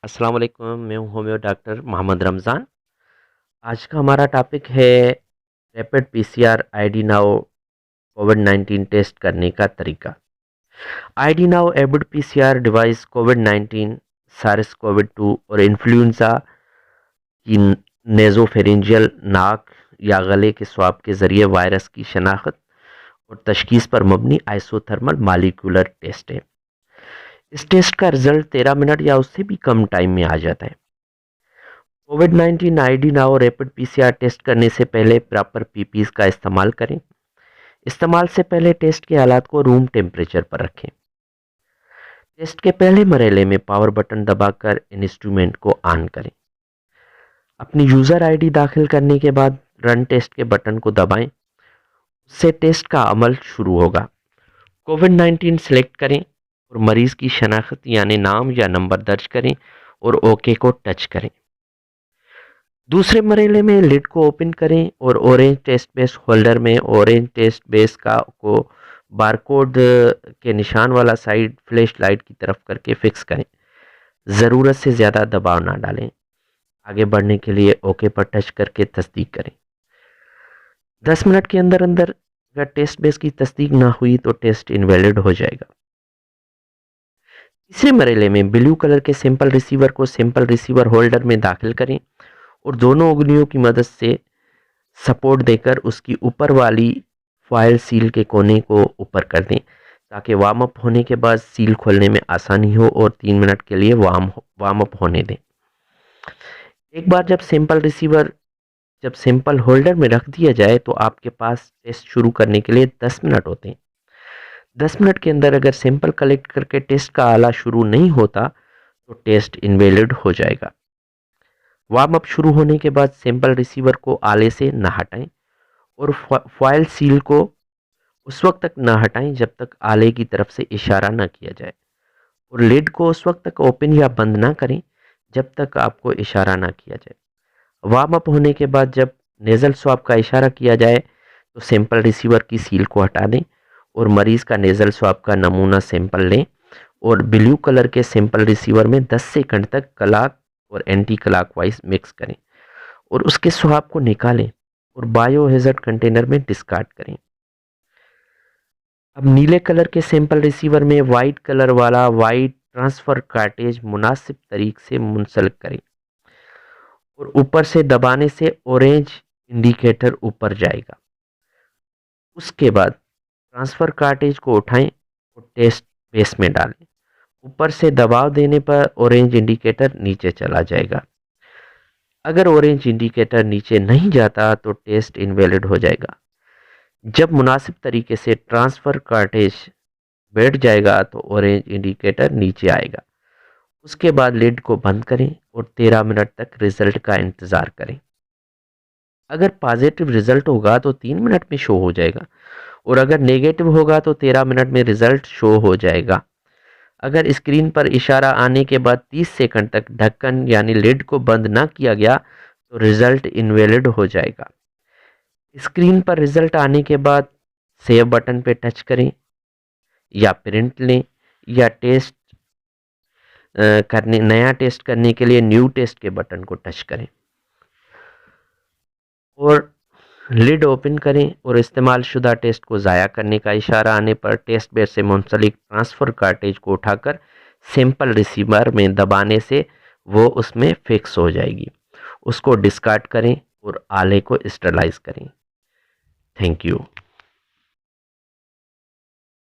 अस्सलाम वालेकुम, मैं हूँ होम्यो डॉक्टर मोहम्मद रमज़ान। आज का हमारा टॉपिक है रैपिड पीसीआर आईडी नाउ कोविड-19 टेस्ट करने का तरीका। ID now rapid PCR device कोविड-19, सार्स कोविड-2 और इन्फ्लुएंजा की नेज़ोफेरिंजियल नाक या गले के स्वाब के ज़रिए वायरस की शनाख्त और तशख़ीस पर मबनी आइसोथर्मल मॉलिक्यूलर टेस्ट है। इस टेस्ट का रिज़ल्ट 13 मिनट या उससे भी कम टाइम में आ जाता है। कोविड-19 ID now rapid PCR test करने से पहले प्रॉपर पीपीज़ का इस्तेमाल करें। इस्तेमाल से पहले टेस्ट के हालात को रूम टेम्परेचर पर रखें। टेस्ट के पहले मरहले में पावर बटन दबाकर इंस्ट्रूमेंट को ऑन करें। अपनी यूज़र आईडी दाखिल करने के बाद रन टेस्ट के बटन को दबाएं। उससे टेस्ट का अमल शुरू होगा। कोविड-19 सेलेक्ट करें और मरीज़ की शनाख्त यानी नाम या नंबर दर्ज करें और ओके को टच करें। दूसरे मरहले में लिड को ओपन करें और ऑरेंज टेस्ट बेस होल्डर में ऑरेंज टेस्ट बेस को बारकोड के निशान वाला साइड फ्लैश लाइट की तरफ करके फिक्स करें। ज़रूरत से ज़्यादा दबाव ना डालें। आगे बढ़ने के लिए ओके पर टच करके तस्दीक करें। 10 मिनट के अंदर अंदर अगर टेस्ट बेस की तस्दीक ना हुई तो टेस्ट इनवैलिड हो जाएगा। तीसरे मरहले में ब्लू कलर के सैंपल रिसीवर को सैंपल रिसीवर होल्डर में दाखिल करें और दोनों उंगलियों की मदद से सपोर्ट देकर उसकी ऊपर वाली फॉयल सील के कोने को ऊपर कर दें ताकि वार्म अप होने के बाद सील खोलने में आसानी हो और 3 मिनट के लिए वार्म अप होने दें। एक बार जब सैंपल होल्डर में रख दिया जाए तो आपके पास टेस्ट शुरू करने के लिए 10 मिनट होते हैं। 10 मिनट के अंदर अगर सैंपल कलेक्ट करके टेस्ट का आला शुरू नहीं होता तो टेस्ट इनवैलिड हो जाएगा। वार्म अप शुरू होने के बाद सैंपल रिसीवर को आले से न हटाएं और फॉयल सील को उस वक्त तक न हटाएं जब तक आले की तरफ से इशारा न किया जाए और लिड को उस वक्त तक ओपन या बंद ना करें जब तक आपको इशारा ना किया जाए। वार्म अप होने के बाद जब नेज़ल स्वाब का इशारा किया जाए तो सैंपल रिसीवर की सील को हटा दें और मरीज़ का नेज़ल स्वाब का नमूना सैंपल लें और ब्लू कलर के सैंपल रिसीवर में 10 सेकंड तक क्लॉक और एंटी क्लॉकवाइज मिक्स करें और उसके स्वाब को निकालें और बायो हैज़र्ड कंटेनर में डिस्कार्ड करें। अब नीले कलर के सैंपल रिसीवर में वाइट कलर वाला वाइट ट्रांसफ़र कार्टेज मुनासिब तरीके से मुंसलिक करें और ऊपर से दबाने से ऑरेंज इंडिकेटर ऊपर जाएगा। उसके बाद ट्रांसफ़र कार्टेज को उठाएं और टेस्ट बेस में डालें। ऊपर से दबाव देने पर ऑरेंज इंडिकेटर नीचे चला जाएगा। अगर ऑरेंज इंडिकेटर नीचे नहीं जाता तो टेस्ट इनवैलिड हो जाएगा। जब मुनासिब तरीके से ट्रांसफ़र कार्टेज बैठ जाएगा तो ऑरेंज इंडिकेटर नीचे आएगा। उसके बाद लिड को बंद करें और 13 मिनट तक रिज़ल्ट का इंतज़ार करें। अगर पॉजिटिव रिज़ल्ट होगा तो 3 मिनट में शो हो जाएगा और अगर नेगेटिव होगा तो 13 मिनट में रिज़ल्ट शो हो जाएगा। अगर स्क्रीन पर इशारा आने के बाद 30 सेकंड तक ढक्कन यानी लिड को बंद ना किया गया तो रिज़ल्ट इनवैलिड हो जाएगा। स्क्रीन पर रिज़ल्ट आने के बाद सेव बटन पर टच करें या प्रिंट लें या नया टेस्ट करने के लिए न्यू टेस्ट के बटन को टच करें और लिड ओपन करें और इस्तेमाल शुदा टेस्ट को ज़ाया करने का इशारा आने पर टेस्ट बेड से मुंसलिक ट्रांसफ़र कार्टेज को उठाकर सैंपल रिसीवर में दबाने से वो उसमें फिक्स हो जाएगी। उसको डिस्कार्ड करें और आले को स्टरलाइज करें। Thank you.